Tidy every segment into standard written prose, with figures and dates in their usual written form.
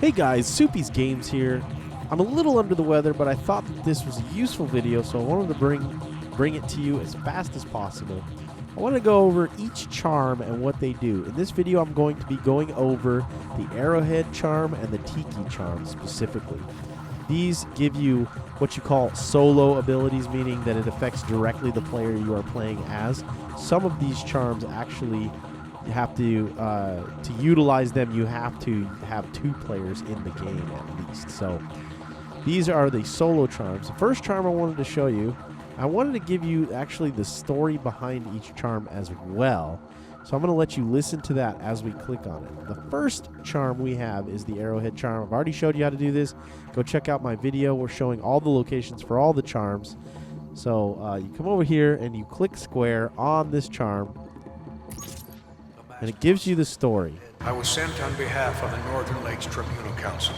Hey guys, SoupyZ Games here. I'm a little under the weather, but I thought that this was a useful video, so I wanted to bring it to you as fast as possible. I want to go over each charm and what they do. In this video, I'm going to be going over the Arrowhead charm and the Tiki charm specifically. These give you what you call solo abilities, meaning that it affects directly the player you are playing as. Some of these charms actually have to utilize them, you have to have two players in the game at least. So these are the solo charms. The first charm I wanted to show you, I wanted to give you actually the story behind each charm as well. So I'm going to let you listen to that as we click on it. The first charm we have is the Arrowhead charm. I've already showed you how to do this. Go check out my video. We're showing all the locations for all the charms. So you come over here and you click square on this charm, and it gives you the story. I was sent on behalf of the Northern Lakes Tribunal Council.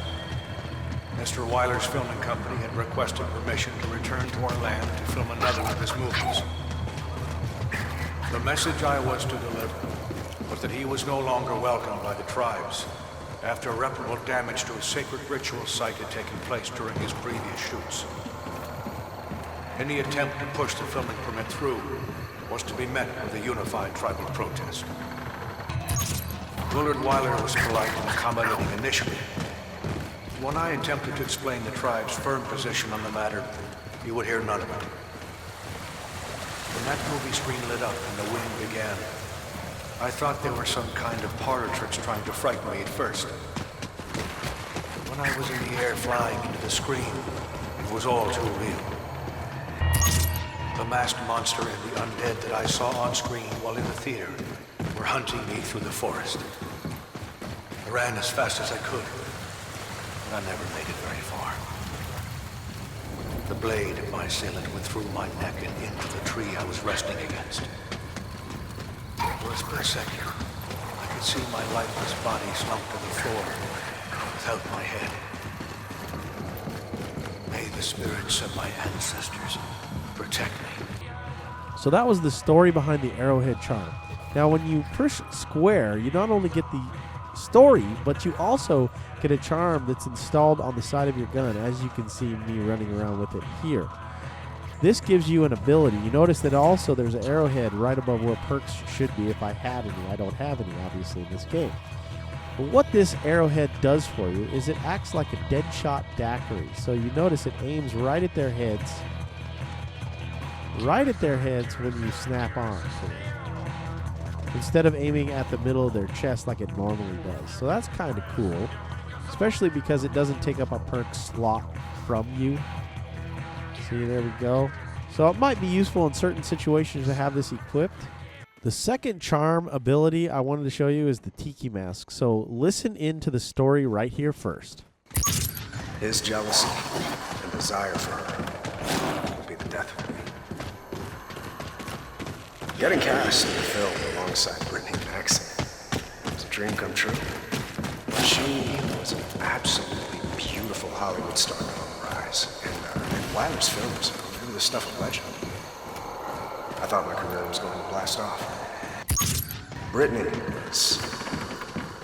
Mr. Wyler's filming company had requested permission to return to our land to film another of his movies. The message I was to deliver was that he was no longer welcomed by the tribes after irreparable damage to a sacred ritual site had taken place during his previous shoots. Any attempt to push the filming permit through was to be met with a unified tribal protest. Willard Wyler was polite and accommodating initially. When I attempted to explain the tribe's firm position on the matter, he would hear none of it. When that movie screen lit up and the wind began, I thought there were some kind of parlor tricks trying to frighten me at first. When I was in the air flying into the screen, it was all too real. The masked monster and the undead that I saw on screen while in the theater were hunting me through the forest. I ran as fast as I could, but I never made it very far. The blade of my assailant went through my neck and into the tree I was resting against. For a split second, I could see my lifeless body slumped to the floor without my head. May the spirits of my ancestors protect me. So that was the story behind the Arrowhead charm. Now when you push square, you not only get the story, but you also get a charm that's installed on the side of your gun, as you can see me running around with it here. This gives you an ability. You notice that also there's an arrowhead right above where perks should be if I had any. I don't have any, obviously, in this game. But what this arrowhead does for you is it acts like a dead shot daiquiri. So you notice it aims right at their heads. Right at their heads when you snap on. Instead of aiming at the middle of their chest like it normally does. So that's kind of cool, especially because it doesn't take up a perk slot from you. See, there we go. So it might be useful in certain situations to have this equipped. The second charm ability I wanted to show you is the Tiki mask. So listen into the story right here first. His jealousy and desire for her will be the death of me. Getting cast in the film alongside Brittany and Maxine was a dream come true. She was an absolutely beautiful Hollywood star on the rise, and Wyler's films, they were the stuff of legend. I thought my career was going to blast off. Brittany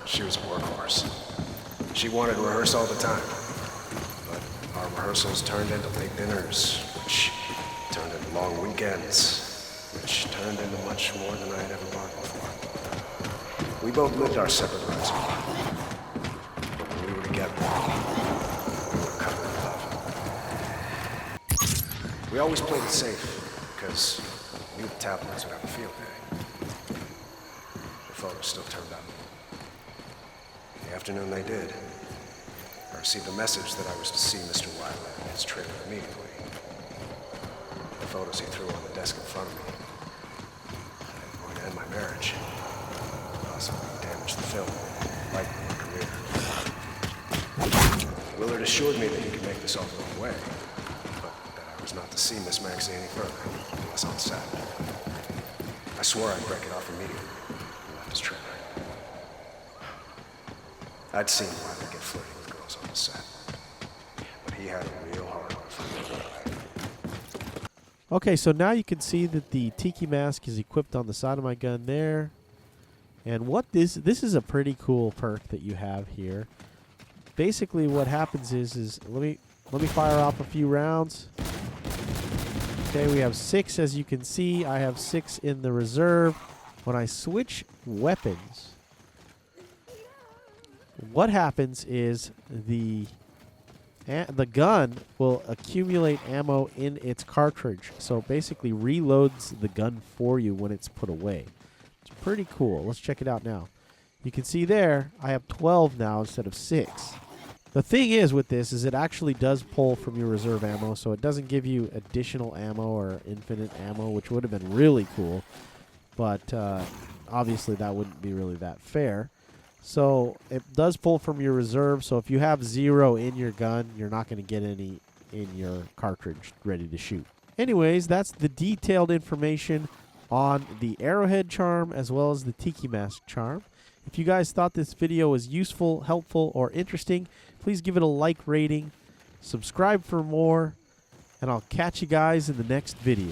she was a workhorse. She wanted to rehearse all the time, but our rehearsals turned into late dinners, which turned into long weekends, which turned into much more than I had ever bargained for. We both lived our separate lives, but when we were together, we were covered in love. We always played it safe, because we knew the tabloids would have a field day. The photos still turned up. In the afternoon they did. I received a message that I was to see Mr. Wyler in his trailer immediately. The photos he threw on the desk in front of me. And my marriage, possibly damaged the film, like my career. Willard assured me that he could make this all go away, but that I was not to see Miss Maxie any further, unless on set. I swore I'd break it off immediately and left his trailer. I'd seen Wyler get flirty with girls on the set, but he had a real hard on for me. Okay, so now you can see that the Tiki mask is equipped on the side of my gun there. And what this is a pretty cool perk that you have here. basically what happens is let me fire off a few rounds. Okay, we have 6, as you can see. I have 6 in the reserve. When I switch weapons, what happens is the gun will accumulate ammo in its cartridge. So basically reloads the gun for you when it's put away. It's pretty cool. Let's check it out now. You can see there, I have 12 now instead of 6. The thing is with this is it actually does pull from your reserve ammo, so it doesn't give you additional ammo or infinite ammo, which would have been really cool. But obviously that wouldn't be really that fair. So it does pull from your reserve, so if you have 0 in your gun, you're not going to get any in your cartridge ready to shoot. Anyways, that's the detailed information on the Arrowhead charm as well as the Tiki Mask charm. If you guys thought this video was useful, helpful, or interesting, please give it a like rating, subscribe for more, and I'll catch you guys in the next video.